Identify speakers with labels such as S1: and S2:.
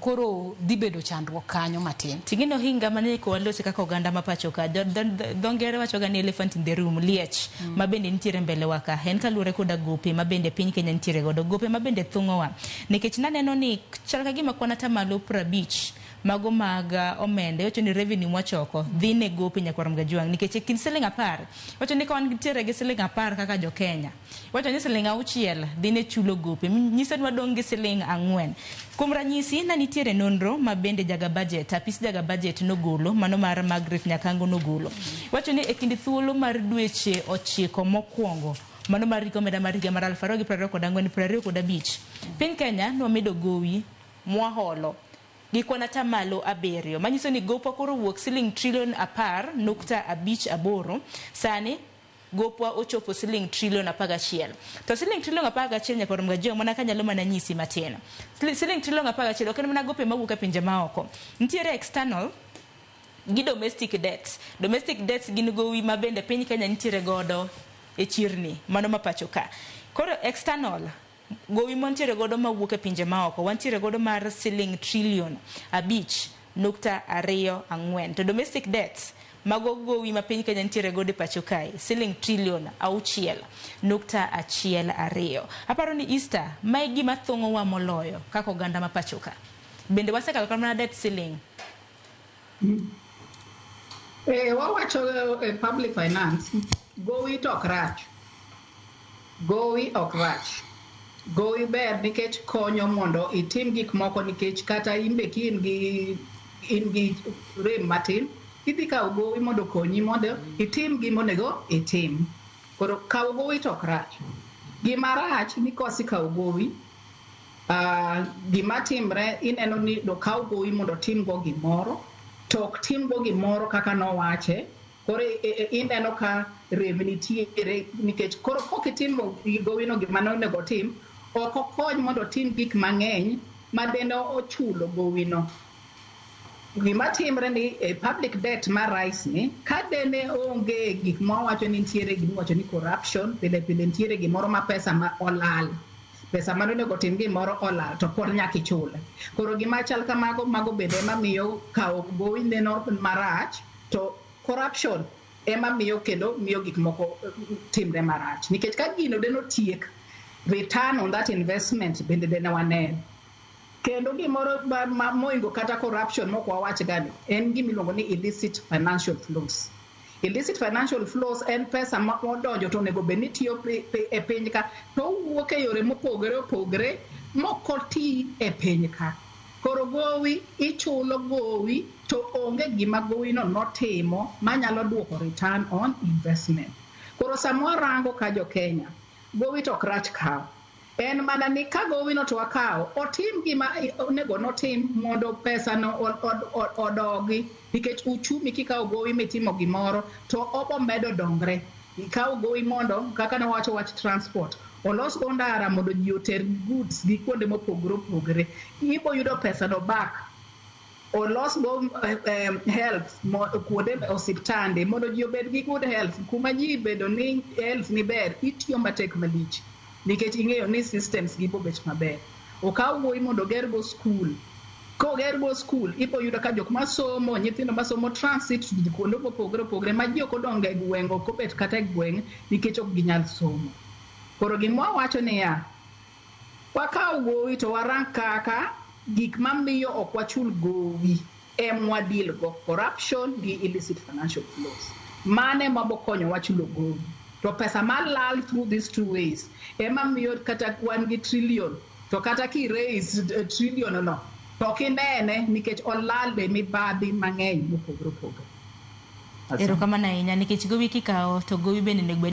S1: koro dibedo chandruok kanyo matin.
S2: Tingino hinga mane ko walosi kaka oganda mapacho ka dongere wacho ga ni elephant in the room liech mabende nitiere mbele waka en kalure koda gope mabende piny Kenya nitiere godo gope mabende thungowa nikech naneno ni chal ka gima kwana tamalo 50 mago mag omende wacho ni revenue mwachoko dhine gope nyakwaram gajuang nikech kin siling 10 wacho ni kawan nitiere gi siling 10 kaka jo Kenya wacho ni siling 6 dhine chulo gope nyisa dwa dong gi siling 4 kuom ranyisi na nitiere nonro mabende jaga budget apis jaga budget nogolo mano mar Margaret Nyakango nogolo wacho ni e kind thuolo mar dweche 9 mokwongo mano mar rikomeda mar higa mar 2024-2025 piny Kenya nomedo gowi mwaholo gikona tamalo 7 manyiso ni gopo koro wuok siling trillion 10.58 sani gopwa ochopo siling trillion 11 to siling trillion 11 nyakwaram gajuang mana kanyalo mana nyisi matin siling trillion 11 ok en mana gope mawuok e pinje maoko nitiere external gi domestic debts gin gowi mabende piny Kenya nitiere godo e chirni mano mapacho ka koro external gowi montiere godo mawuok e pinje maoko wantiere godo mar siling trillion 5.24 to domestic debts mago gowi ma piny Kenya nitiere godo e pacho kae siling trillion 6.12 aparo ni Easter mai gima thongo wa moloyo kaka oganda ma pacho ka bende wasekalo kama debt ceiling
S3: wawacho public finance gowi tok rach gowi ber nikech konyo mondo itim gik moko nikech kata imbe ki in gi rem matin idhi kawo gowi mondo konyi mondo itim gimonego itim koro kawo gowi tok rach gima rach ni kosi kawo gowi gima timre ineno ni do kawo gowi mondo tim go gimoro tok tim go gimoro kaka nowache koro ineno ka rem nitiere nikech koro kokitimo gowi no gima nonego tim ok okony mondo tim gik mang'eny ma dende ochulo gowi no gima timre ni public debt mar rais ni ka dende onge gik mawacho ni nitiere gimiwacho ni corruption pile nitiere gimoro ma pesa ma olal pesa ma nonego tim gimoro olal to pod nyaka ichule koro gima chal kamago mago bende mamiyo kawo gowi neno marach to corruption ema miyo kendo miyo gik moko timre marach nikech ka gino deno tiek return on that investment bende dene waneno kendo gimoro moingo kata corruption moko wawach gani en gimiluongo ni illicit financial flows en pesa ma odonjo to onego bed ni tiyo e piny ka to wuok e yore mopogore opogore moko ti e piny ka koro gowi ichulo gowi to onge gima gowi no notimo manyalo duoko return on investment koro samwa rango ka jo Kenya gowi to krach kawo en mana ni ka gowi no to akawo otim gima onego notim mondo pesa no odogi nikech uchumi kikawo gowi mitimo gimoro to obo medo dongre ikawo gowi mondo kaka nowacho wach transport olos go ndara mondo ji oter goods gi kuonde mopogore opogore ibo yudo pesa no back olos go health kuonde osiptande mondo ji obed gi good health kuma ji bedo ni health ni ber itiyo matek malich nikech ing'eyo ni systems gi bobet maber okaw gowi mondo gergo school kogergo school ibo yudo ka jok masomo nyithindo masomo transit kuonde mopogore opogore ma ji ok odonge e gwenge ok obet kata e gwenge nikech ok ginyal somo koro gima wacho ni ya wakaw gowi to warang kaka gik mamiyo ok wachul gowi mwadil go corruption gi illicit financial flows mane mabokonyo wachulo gowi to pesa malal through these two ways ema miyo kata wan gi trillion to kata ki raise trillion no to kinene nikech olal be mibadhi mang'eny mopogore opogore
S2: erokamano ahinya nikech gowi kikawo to gowi bende